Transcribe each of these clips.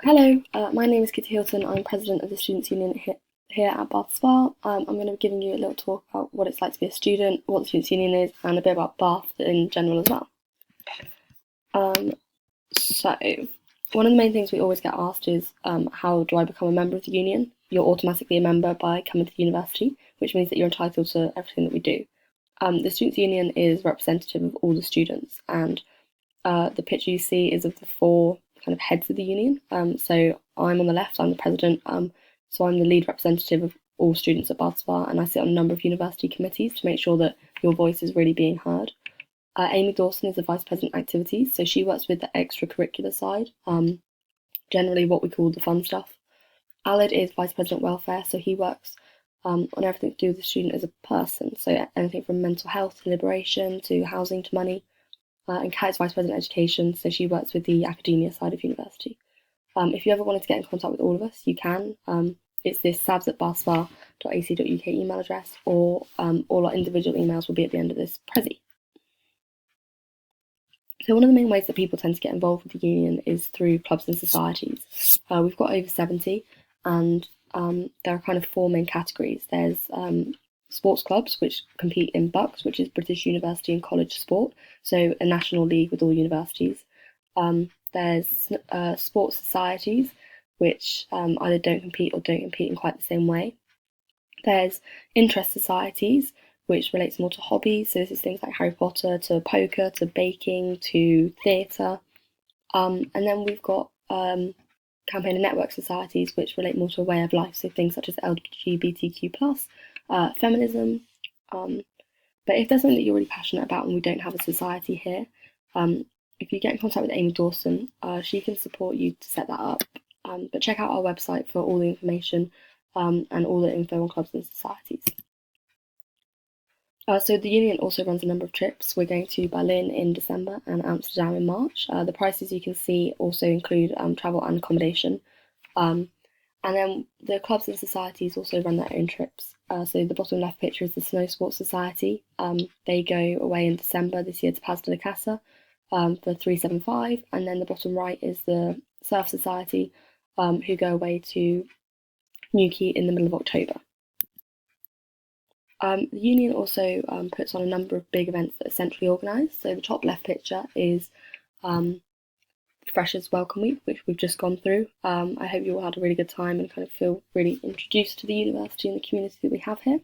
Hello, my name is Kitty Hilton. I'm president of the Students' Union here at Bath Spa. I'm going to be giving you a little talk about what it's like to be a student, what the Students' Union is, and a bit about Bath in general as well. So, one of the main things we always get asked is how do I become a member of the union? You're automatically a member by coming to the university, which means that you're entitled to everything that we do. The Students' Union is representative of all the students, and the picture you see is of the four kind of heads of the union. So I'm on the left, I'm the president, so I'm the lead representative of all students at Bath Spa, and I sit on a number of university committees to make sure that your voice is really being heard. Amy Dawson is the vice president activities, so she works with the extracurricular side, generally what we call the fun stuff. Aled is vice president welfare, so he works on everything to do with the student as a person, so anything from mental health to liberation to housing to money. And Kat is Vice President Education, so she works with the academia side of university. If you ever wanted to get in contact with all of us, you can. It's this sabs@bathspa.ac.uk email address, or all our individual emails will be at the end of this prezi. So one of the main ways that people tend to get involved with the union is through clubs and societies. We've got over 70, and there are kind of four main categories. There's sports clubs, which compete in BUCS, which is British University and College Sport, so a national league with all universities. There's sports societies, which either don't compete or don't compete in quite the same way. There's interest societies, which relates more to hobbies, so this is things like Harry Potter to poker to baking to theatre. And then we've got campaign and network societies, which relate more to a way of life, so things such as LGBTQ+, feminism. But if there's something that you're really passionate about and we don't have a society here, if you get in contact with Amy Dawson, she can support you to set that up. But check out our website for all the information and all the info on clubs and societies. So the union also runs a number of trips. We're going to Berlin in December and Amsterdam in March. The prices you can see also include travel and accommodation. And then the clubs and societies also run their own trips. So the bottom left picture is the Snow Sports Society. They go away in December this year to Paz de la Casa for 375. And then the bottom right is the Surf Society, who go away to Newquay in the middle of October. The union also puts on a number of big events that are centrally organised. So the top left picture is Freshers Welcome Week, which we've just gone through. I hope you all had a really good time and kind of feel really introduced to the university and the community that we have here.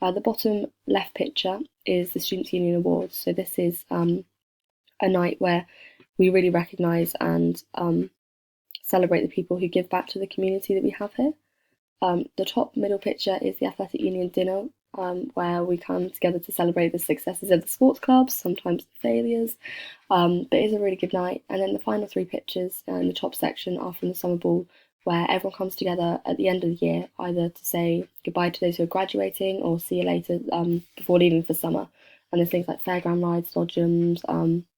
The bottom left picture is the Students' Union Awards. So this is a night where we really recognise and celebrate the people who give back to the community that we have here. The top middle picture is the Athletic Union dinner, where we come together to celebrate the successes of the sports clubs, sometimes the failures, but it's a really good night. And then the final three pictures in the top section are from the summer ball, where everyone comes together at the end of the year, either to say goodbye to those who are graduating or see you later before leaving for summer. And there's things like fairground rides, dodgems,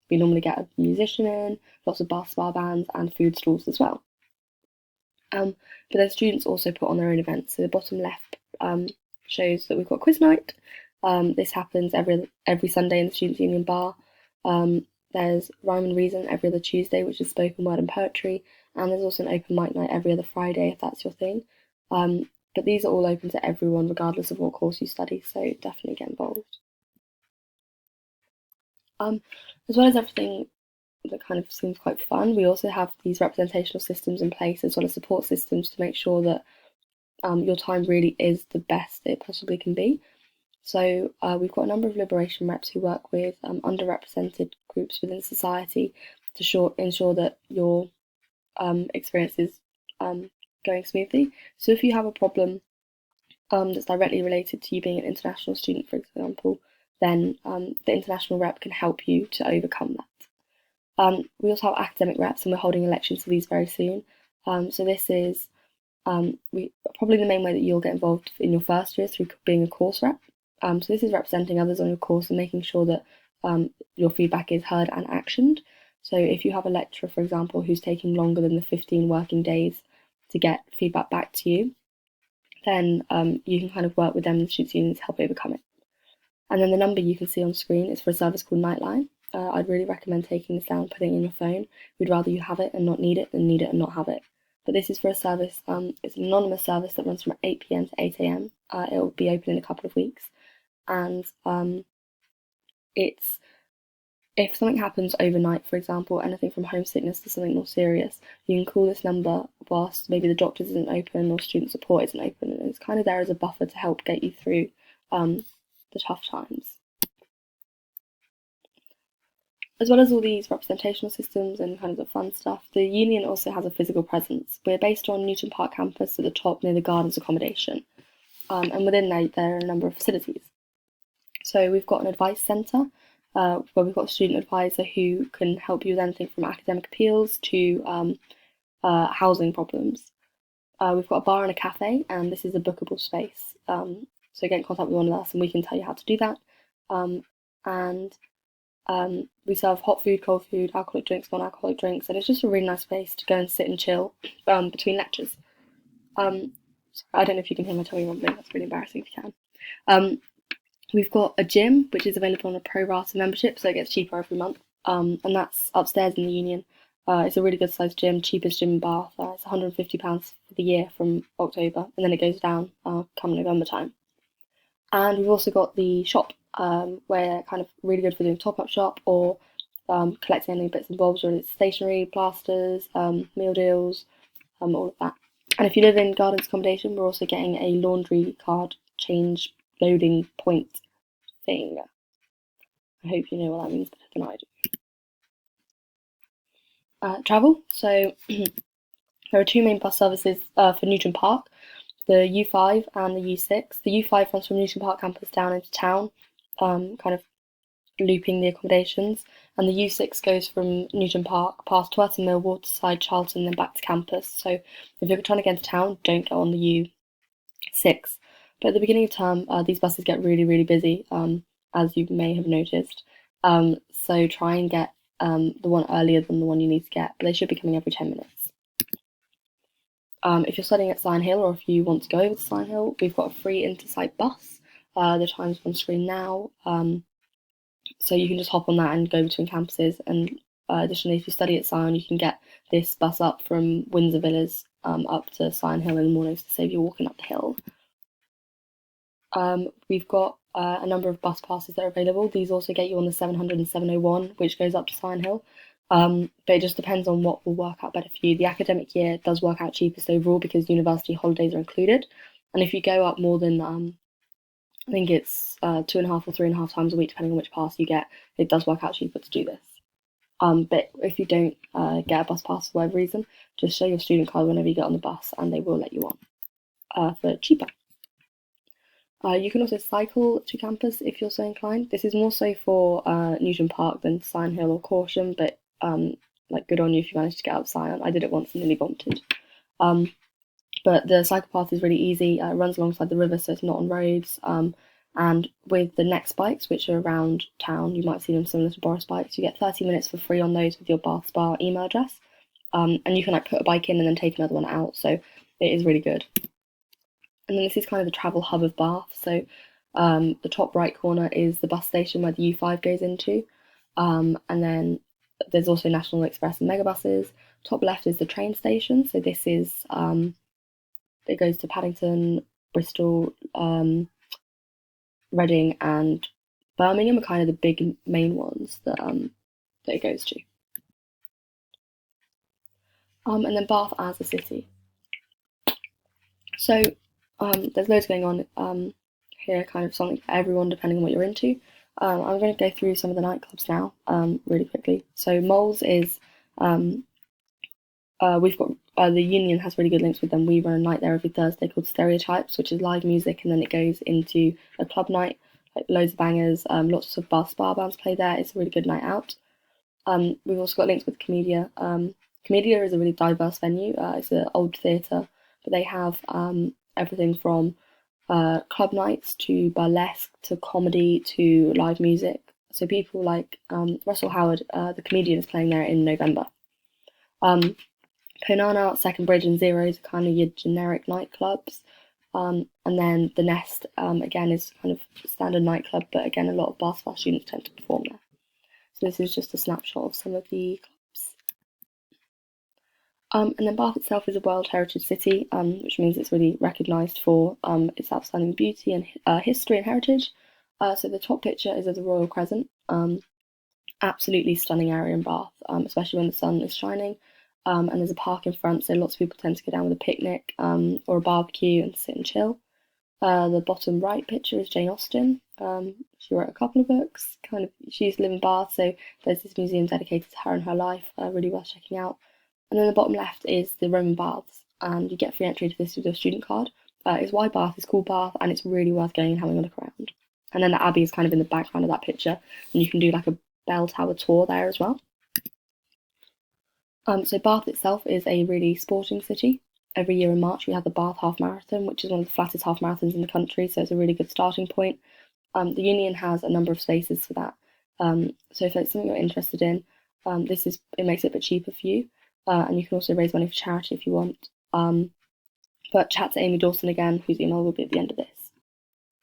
we normally get a musician in, lots of Bath Spa bands and food stalls as well. But then students also put on their own events. So the bottom left shows that we've got quiz night. This happens every Sunday in the Students' Union bar. There's Rhyme and Reason every other Tuesday, which is spoken word and poetry. And there's also an open mic night every other Friday, if that's your thing. But these are all open to everyone, regardless of what course you study, so definitely get involved. As well as everything that kind of seems quite fun, we also have these representational systems in place, as well as support systems to make sure that your time really is the best it possibly can be. So we've got a number of liberation reps who work with underrepresented groups within society to ensure that your experience is going smoothly. So if you have a problem that's directly related to you being an international student, for example, then the international rep can help you to overcome that. We also have academic reps, and we're holding elections for these very soon. So this is probably the main way that you'll get involved in your first year through being a course rep. So this is representing others on your course and making sure that your feedback is heard and actioned. So if you have a lecturer, for example, who's taking longer than the 15 working days to get feedback back to you, then you can kind of work with them and the students' union to help overcome it. And then the number you can see on screen is for a service called Nightline. I'd really recommend taking this down, putting it in your phone. We'd rather you have it and not need it than need it and not have it. but this is for a service, it's an anonymous service that runs from 8 p.m. to 8 a.m. It will be open in a couple of weeks, and it's if something happens overnight, for example, anything from homesickness to something more serious, you can call this number whilst maybe the doctors isn't open or student support isn't open, and it's kind of there as a buffer to help get you through the tough times. As well as all these representational systems and kind of the fun stuff, the union also has a physical presence. We're based on Newton Park campus at the top near the Gardens accommodation, and within there are a number of facilities. So we've got an advice centre, where we've got a student advisor who can help you with anything from academic appeals to housing problems. We've got a bar and a cafe, and this is a bookable space. So get in contact with one of us and we can tell you how to do that. We serve hot food, cold food, alcoholic drinks, non-alcoholic drinks, and it's just a really nice place to go and sit and chill between lectures. I don't know if you can hear my tummy rumbling, that's really embarrassing if you can. We've got a gym, which is available on a pro rata membership, so it gets cheaper every month, and that's upstairs in the union. It's a really good sized gym, cheapest gym in Bath. It's £150 for the year from October, and then it goes down come November time. And we've also got the shop, where kind of really good for doing top-up shop or collecting any bits and bobs, whether it's stationery, plasters, meal deals, all of that. And if you live in Gardens accommodation, we're also getting a laundry card change loading point thing. I hope you know what that means better than I do. Travel. So there are two main bus services for Newton Park, the U5 and the U6. The U5 runs from Newton Park campus down into town, kind of looping the accommodations, and the U6 goes from Newton Park past Twerton Mill, Waterside, Charlton, then back to campus. So if you're trying to get into town, don't go on the U6. But at the beginning of term, these buses get really, really busy, as you may have noticed. So try and get the one earlier than the one you need to get, but they should be coming every 10 minutes. If you're studying at Sign Hill, or if you want to go over to Sign Hill, we've got a free intersite bus. The time's on screen now, so you can just hop on that and go between campuses. And additionally, if you study at Sion, you can get this bus up from Windsor Villas up to Sion Hill in the mornings to save you walking up the hill. We've got a number of bus passes that are available. These also get you on the 700 and 701, which goes up to Sion Hill. But it just depends on what will work out better for you. The academic year does work out cheapest overall because university holidays are included. And if you go up more than, I think it's 2.5 or 3.5 times a week, depending on which pass you get, it does work out cheaper to do this. But if you don't get a bus pass for whatever reason, just show your student card whenever you get on the bus and they will let you on for cheaper. You can also cycle to campus if you're so inclined. This is more so for Newton Park than Sion Hill or Caution, but like good on you if you managed to get out of Sion. I did it once and nearly vomited. But the cycle path is really easy. It runs alongside the river, so it's not on roads. And with the Next bikes, which are around town, you might see them similar to Boris bikes. You get 30 minutes for free on those with your Bath Spa email address. And you can like put a bike in and then take another one out. So it is really good. And then this is kind of the travel hub of Bath. So the top right corner is the bus station where the U5 goes into. And then there's also National Express and Megabuses. Top left is the train station. So this is, it goes to Paddington, Bristol, Reading and Birmingham are kind of the big main ones that it goes to. And then Bath as a city. So there's loads going on here, kind of something for everyone depending on what you're into. I'm going to go through some of the nightclubs now really quickly. So Moles is, we've got, the union has really good links with them. We run a night there every Thursday called Stereotypes, which is live music, and then it goes into a club night, like loads of bangers, lots of Bath Spa bands play there. It's a really good night out. We've also got links with Comedia. Comedia is a really diverse venue. It's an old theatre, but they have everything from club nights to burlesque to comedy to live music. So people like Russell Howard, the comedian, is playing there in November. Konana, Second Bridge and Zeros are kind of your generic nightclubs. And then The Nest, again, is kind of standard nightclub, but again, a lot of Bath Spa students tend to perform there. So this is just a snapshot of some of the And then Bath itself is a World Heritage City, which means it's really recognised for its outstanding beauty and history and heritage. So the top picture is of the Royal Crescent, absolutely stunning area in Bath, especially when the sun is shining. And there's a park in front, so lots of people tend to go down with a picnic or a barbecue and sit and chill. The bottom right picture is Jane Austen. She wrote a couple of books. She used to live in Bath, so there's this museum dedicated to her and her life. Really worth checking out. And then the bottom left is the Roman baths, and you get free entry to this with your student card. It's why Bath is called Bath, and it's really worth going and having a look around. And then the Abbey is kind of in the background of that picture, and you can do like a bell tower tour there as well. So Bath itself is a really sporting city. Every year in March we have the Bath Half Marathon, which is one of the flattest half marathons in the country, so it's a really good starting point. The Union has a number of spaces for that. So if it's something you're interested in, it makes it a bit cheaper for you, and you can also raise money for charity if you want. But chat to Amy Dawson again, whose email will be at the end of this.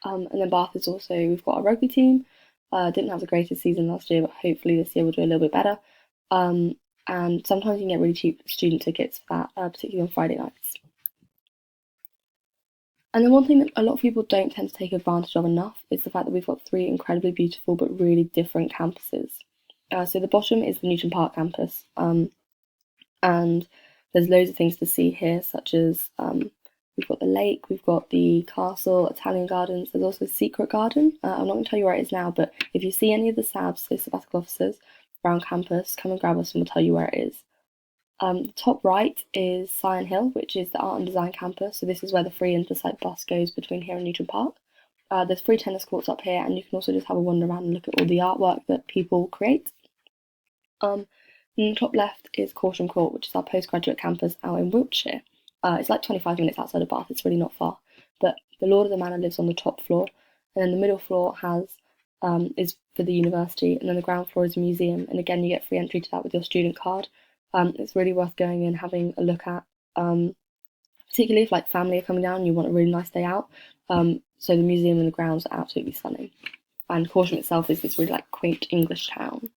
And then Bath is also, we've got a rugby team. Didn't have the greatest season last year, but hopefully this year we'll do a little bit better. And sometimes you can get really cheap student tickets for that, particularly on Friday nights. And then one thing that a lot of people don't tend to take advantage of enough is the fact that we've got 3 incredibly beautiful but really different campuses. So the bottom is the Newton Park campus, and there's loads of things to see here, such as we've got the lake, we've got the castle, Italian gardens. There's also a secret garden. I'm not going to tell you where it is now, but if you see any of the SABs, so sabbatical officers, around campus, come and grab us and we'll tell you where it is. The top right is Sion Hill, which is the art and design campus. So this is where the free Intersite bus goes between here and Newton Park. There's free tennis courts up here, and you can also just have a wander around and look at all the artwork that people create. In the top left is Corsham Court, which is our postgraduate campus out in Wiltshire. It's like 25 minutes outside of Bath, it's really not far. But the Lord of the Manor lives on the top floor, and then the middle floor is for the university, and then the ground floor is a museum, and again you get free entry to that with your student card. It's really worth going and having a look at, particularly if like family are coming down and you want a really nice day out. So the museum and the grounds are absolutely stunning, and Corsham itself is this really like quaint English town.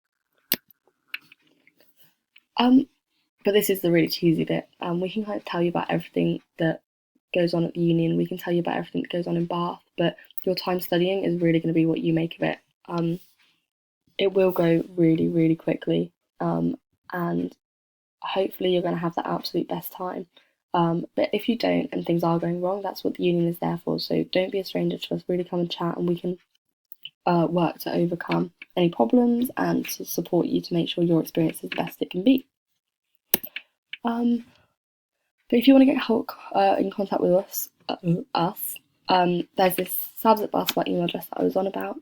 But this is the really cheesy bit. We can kind of tell you about everything that goes on at the Union. We can tell you about everything that goes on in Bath, but your time studying is really going to be what you make of it. It will go really, really quickly, and hopefully you're going to have the absolute best time. But if you don't and things are going wrong, that's what the Union is there for. So don't be a stranger to us. Really come and chat, and we can work to overcome any problems and to support you to make sure your experience is the best it can be. But if you want to get in contact with us, there's this sabs@bath.com email address that I was on about,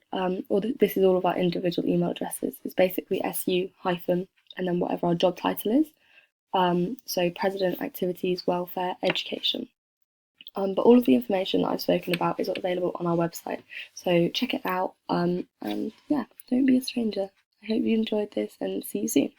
this is all of our individual email addresses. It's basically SU hyphen and then whatever our job title is. So President, Activities, Welfare, Education. But all of the information that I've spoken about is available on our website, so check it out, and yeah, don't be a stranger. I hope you enjoyed this, and see you soon.